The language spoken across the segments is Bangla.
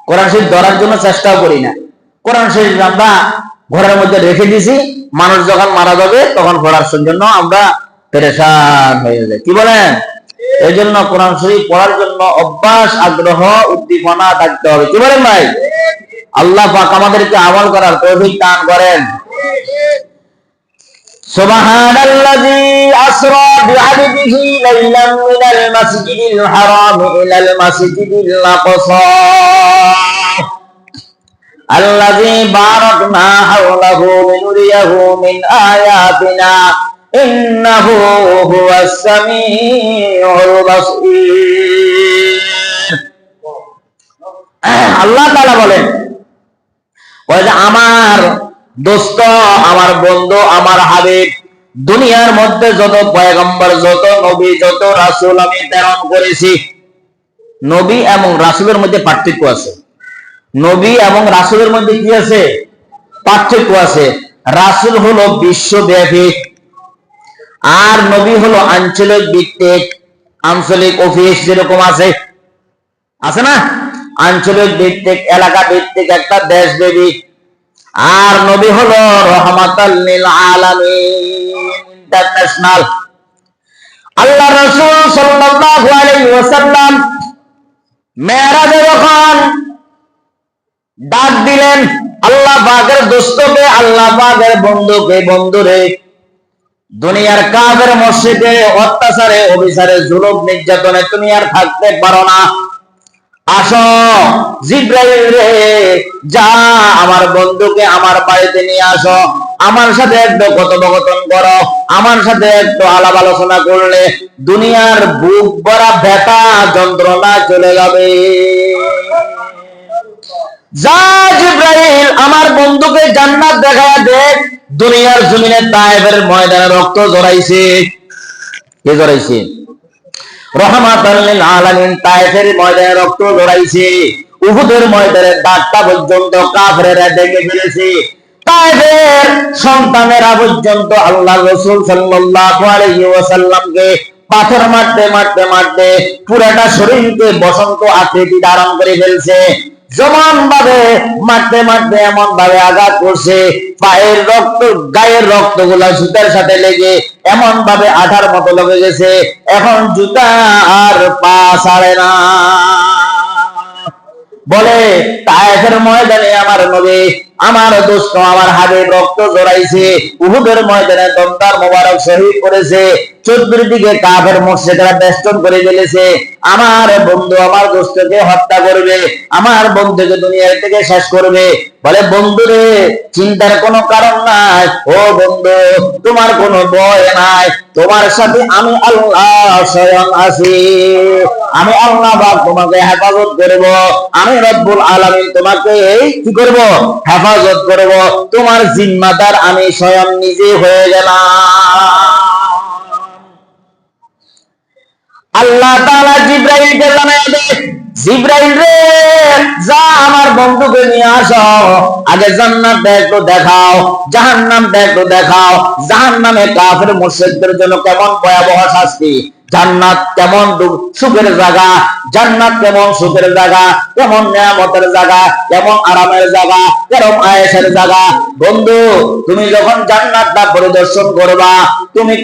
কোরআন শরীফ ধরার জন্য চেষ্টাও করি না। কোরআন শরীফ আমরা ঘরের মধ্যে রেখে দিছি, মানুষ যখন মারা যাবে তখন পড়ার জন্য আমরা পেরেশান হয়ে যাই। কি বলেন? এই জন্য কোরআন শরীফ পড়ার জন্য অভ্যাস, আগ্রহ, উদ্দীপনা থাকতে হবে। কি বলেন ভাই? আল্লাহ পাক আমাদেরকে আমল করার তৌফিক দান করেন। সুবহানাল্লাযী আসরা বিআবদিহি লাইলাম মিনাল মাসজিদিল হারাম ইলাল মাসজিদিল আকসা আল্লাযী বারাকনা হাওলাহু লিনুরিয়াহু মিন আয়াতিনা ইন্নাহু হুয়াস সামিউল বাসীর। আল্লাহ তাআলা বলেন, ওই যে আমার দোস্ত, আমার বন্ধু, আমার হাবিব, দুনিয়ার মধ্যে যত পয়গম্বর, যত নবী, যত রাসূল আমি প্রেরণ করেছি। নবী এবং রাসূলের মধ্যে পার্থক্য আছে। নবী এবং রাসূলের মধ্যে কি আছে? পার্থক্য আছে। রাসূল হলো বিশ্বব্যাপী, আর নবী হলো আঞ্চলিক ভিত্তিক। আঞ্চলিক অফিস যেরকম আছে না, আঞ্চলিক ভিত্তিক, এলাকা ভিত্তিক, একটা দেশব্যাপী। আর নবী হলো রহমাতাল লিল আলামিন, ইন্টারন্যাশনাল। আল্লাহ রাসূল সাল্লাল্লাহু আলাইহি ওয়াসাল্লাম মেরাজে যখন ডাক দিলেন, আল্লাহ পাকের দোস্তকে, আল্লাহ পাকের বন্ধুকে, বন্ধুরে, দুনিয়ার কাফের মুশরিকে অত্যাচারে, অবিচারে, জুলুম, নির্যাতনে তুমি আর থাকতে পারো না। আসো জিবরাইল রে, যা আমার বন্ধুকে আমার বাড়িতে নিয়ে আসো, আমার সাথে একটু কথোপকথন করো, আমার সাথে একটু আলাপ আলোচনা করলে দুনিয়ার বুক ভরা ব্যথা যন্ত্রণা চলে যাবে। যা জিবরাইল, আমার বন্ধুকে জান্নাত দেখায় দেখ। দুনিয়ার জমিনে তায়েফের ময়দানে রক্ত ঝরাইছে। কে ঝরাইছে? রহমাতাল লিল আলামিন তায়েফের ময়দানে রক্ত ঝরাইছে। উহুদের ময়দানের দাগটা পর্যন্ত কাফেররা দেখে ফেলেছে। তায়েফের সন্তানেরা পর্যন্ত আল্লাহ রাসূল সাল্লাল্লাহু আলাইহি ওয়াসাল্লামকে পাথর মারতে মারতে মারতে পুরাটা শরীরকে বসন্ত আকৃতি ধারণ করে ফেলছে। যেমন ভাবে মারতে মারতে এমন ভাবে আঘাত করছে, পায়ের রক্ত, গায়ের রক্ত গুলা জুতার সাথে লেগে এমন ভাবে আঠার মতো লেগে গেছে, এখন জুতা আর পা ছাড়ে না। বলে তায়েফের ময়দানে আমার নবী, আমার দোস্ত, আমার হাবিব রক্ত ঝরাইছে। উহুদের ময়দানে দমদার মোবারক শহীদ করেছে। চতুর্দিকে কাফের মুশরিকরা বেষ্টন করে ফেলেছে। আমার বন্ধু, আমার দোস্তকে হত্যা করবে, আমার বন্ধুকে দুনিয়া থেকে শেষ করবে। বলে বন্ধুরে, চিন্তার কোনো কারণ নাই। ও বন্ধু, তোমার কোনো ভয় নাই, তোমার সাথে আমি আল্লাহ স্বয়ং আছি। আমি আল্লাহ পাক তোমাকে হেফাজত করব। আমি রব্বুল আলামিন তোমাকে কি করব? হেফাজত করব। তোমার জিম্মাদার আমি স্বয়ং নিজে হয়ে গেলাম। আল্লাহ তাআলা জিবরাইলকে জানায় দেয়, জিবরাইল রে, যা আমার বন্ধুকে নিয়ে আসো, আগে জান্নাতটা একটু দেখাও, জাহান্নামটা একটু দেখাও। জাহান্নামে কাফের মুশরিকদের জন্য কেমন ভয়াবহ শাস্তি, জান্নাত কেমন সুখের জায়গা, জান্নাত কেমন সুখের জায়গা, কেমন নিয়ামতের জায়গা, কেমন আরামের জায়গা, কেমন আয়েশের জায়গা। বন্ধু, তুমি যখন জান্নাতটা পরিদর্শন করবা, তুমি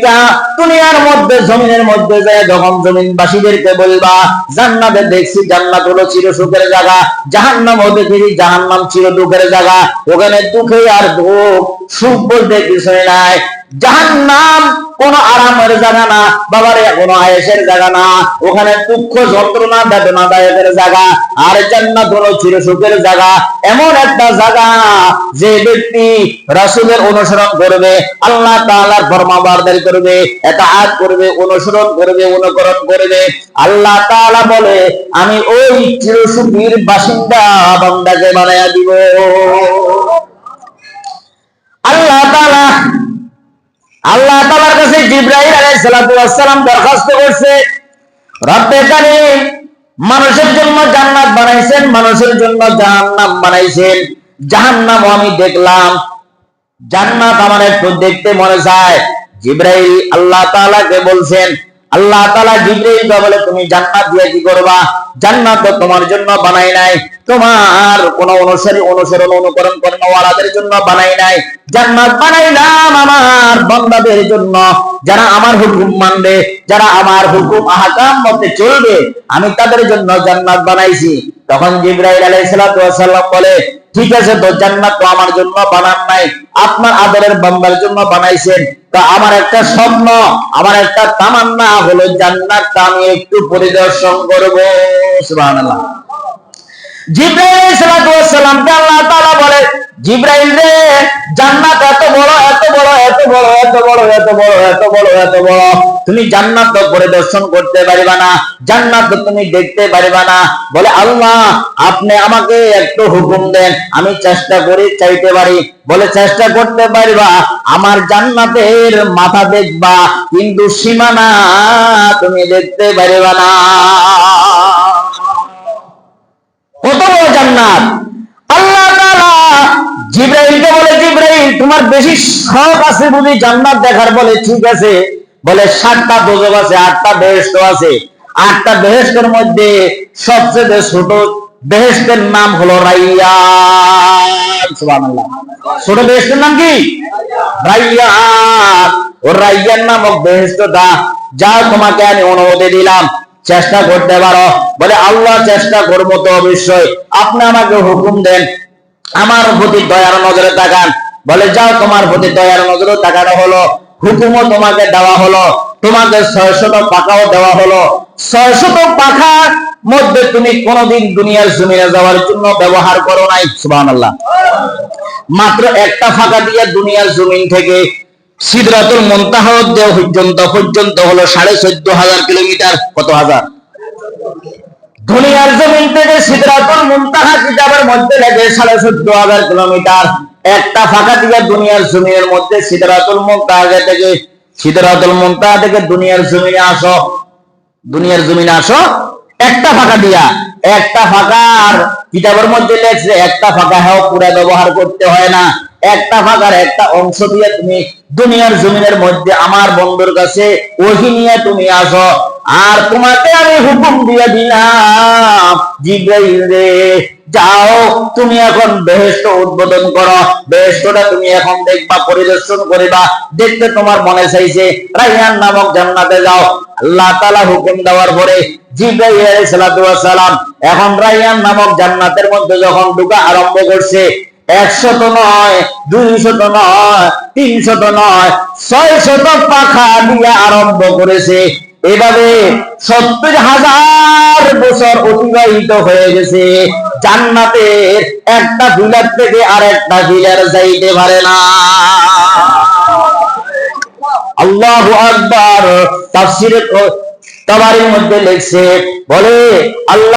দুনিয়ার মধ্যে, জমিনের মধ্যে যায় যখন জমিনবাসীদেরকে বলবা, জান্নাতে দেখছি জান্নাত হলো চির সুখের জায়গা, জাহান্নামও দেখেছি জাহান্নাম চির দুঃখের জায়গা। ওখানে দুঃখে আর দুঃখ, সুখ বলতে কিছুই নাই। জাহান্নাম কোন আরামের জায়গা না বাবারে, কোন আয়েশের জায়গা না। ওখানে দুঃখ, যন্ত্রণা, বেদনাদায়কের জায়গা। আর জান্নাত হলো চির সুখের জায়গা। এমন একটা জায়গা, যে ব্যক্তি রাসূলের অনুসরণ করবে, আল্লাহ তাআলার ফরমাবরদারি করবে, ইতাআত করবে, অনুসরণ করবে, অনুকরণ করবে, আল্লাহ তাআলা বলে আমি ওই চির সুখীর বাসিন্দা বান্দাকে বানায়া দিব। আল্লাহ তাআলার কাছে জিবরাইল আলাইহিস সালাতু ওয়াস সালাম দরখাস্ত করছে, রব্বে কারীম, মানুষের জন্য জান্নাত বানাইছেন, মানুষের জন্য জাহান্নাম বানাইছেন। জাহান্নাম আমি দেখলাম, জান্নাত আমার একটু দেখতে মনে চায়। জিবরাইল আল্লাহ তাআলাকে বলছেন, আল্লাহ তাআলা জিবরাইলকে বলে, তুমি জান্নাত দিয়ে কি করবা? জান্নাত তো তোমার জন্য বানাই নাই, তোমার কোন অনুকরণ করেন ওয়ালাদের জন্য বানাই নাই, জান্নাত বানাইলাম আমার বান্দাদের জন্য, যারা আমার হুকুম মানবে, যারা আমার হুকুম আহকাম মতে চলবে, আমি তাদের জন্য জান্নাত বানাইছি। তখন জিবরাইল আলাইহিস সালাম বলে, ঠিক আছে, তো জান্নাত তো আমার জন্য বানান নাই, আপনার আদরের বান্দার জন্য বানাইছেন। তা আমার একটা স্বপ্ন, আমার একটা তামান্না হলো জান্নাতটা আমি একটু পরিদর্শন করব। সুবহানাল্লাহ। জিবরাইল আলাইহিস সালামকে আল্লাহ তাআলা বলে, জিবরাইল রে, জান্নাত এত বড়, এত বড়, এত বড়, এত বড়, এত বড়, এত বড়, এত বড়, তুমি জান্নাত তো পরিদর্শন করতে পারবা না, জান্নাত তো তুমি দেখতে পারবা না। বলে, আল্লাহ আপনি আমাকে একটু হুকুম দেন, আমি চেষ্টা করি, চাইতে পারি। বলে, চেষ্টা করতে পারবা, আমার জান্নাতের মাথা দেখবা, কিন্তু সীমানা তুমি দেখতে পারবা না। কত বড় জান্নাত! আল্লাহ তাআলা জিবরাইলকে বলে, জিবরাইল তোমার বেশি শখ আছে বুঝি জান্নাত দেখার? বলে, ঠিক আছে। বলে, 7টা দোজখ আছে, 8টা বেহেশত আছে। 8টা বেহেশতের মধ্যে সবচেয়ে ছোট বেহেশতের নাম হলো রাইয়ান। সুবহানাল্লাহ। ছোট বেহেশতের নাম কি? রাইয়ান। ও রাইয়ান নামক বেহেশতটা, যা তোমাকে আমি অনুমতি দিলাম, চেষ্টা করতে পারো। বলে, আল্লাহ চেষ্টা করবো তো অবশ্যই, আপনি আমাকে হুকুম দেন, আমার প্রতি দয়ার নজরে তাকান। বলে, যাও, তোমার প্রতি দয়ার নজরে তাকানো হলো, হুকুমও তোমাকে দেওয়া হলো, তোমাকে 600 পাখাও দেওয়া হলো। 600 পাখার মধ্যে তুমি কোনদিন দুনিয়ার জমিনে যাওয়ার জন্য ব্যবহার করো নাই। সুবহানাল্লাহ। মাত্র একটা ফাঁকা দিয়ে দুনিয়ার জমিন থেকে সিদরাতুল মুনতাহা পর্যন্ত হলো 14,500 কিলোমিটার। কত হাজার? দুনিয়ার জমিন থেকে সিদরাতুল মুনতাহা কিতাবের মধ্যে লাগে 14,500 কিলোমিটার। একটা ফাঁকা দিয়ে দুনিয়ার জমিনের মধ্যে সিদরাতুল মুনতাহা থেকে দুনিয়ার জমিনে আসো, দুনিয়ার জমিনে আসো একটা ফাঁকা দিয়া। একটা ফাঁকার কিতাবের মধ্যে লেখছে, একটা ফাঁকা হ্যাঁ পুরা ব্যবহার করতে হয় না, একটা ফাঁকার একটা অংশ দিয়ে তুমি দুনিয়ার জমিনের মধ্যে আমার বন্ধুর কাছে ওহী নিয়ে তুমি আসো। আর তোমাকে আমি হুকুম দিয়ে দিলাম, জিবরাইল রে, যাও, তুমি এখন বেহেশত উদ্বোধন করো, বেহেশতটা তুমি এখন দেখবা, পরিদর্শন করিবা, দেখতে তোমার মনে চাইছে রাইয়ান নামক জান্নাতে যাও। আল্লাহ তাআলা হুকুম দেওয়ার পরে জিবরাইল আলাইহিস সালাম এখন রাইয়ান নামক জান্নাতের মধ্যে যখন ঢোকা আরম্ভ করছে, 100 নয়, 200 নয়, 300 নয়, 600 পাখা দিয়ে আরম্ভ করেছে। এভাবে 70,000 বছর অতিবাহিত হয়ে গেছে। জান্নাতের একটা বিলার থেকে আরেকটা বিলার যাইতে পারে না। আল্লাহু আকবার। তাফসীরে তাবারীর মধ্যে লেখছে, বলে, আল্লাহ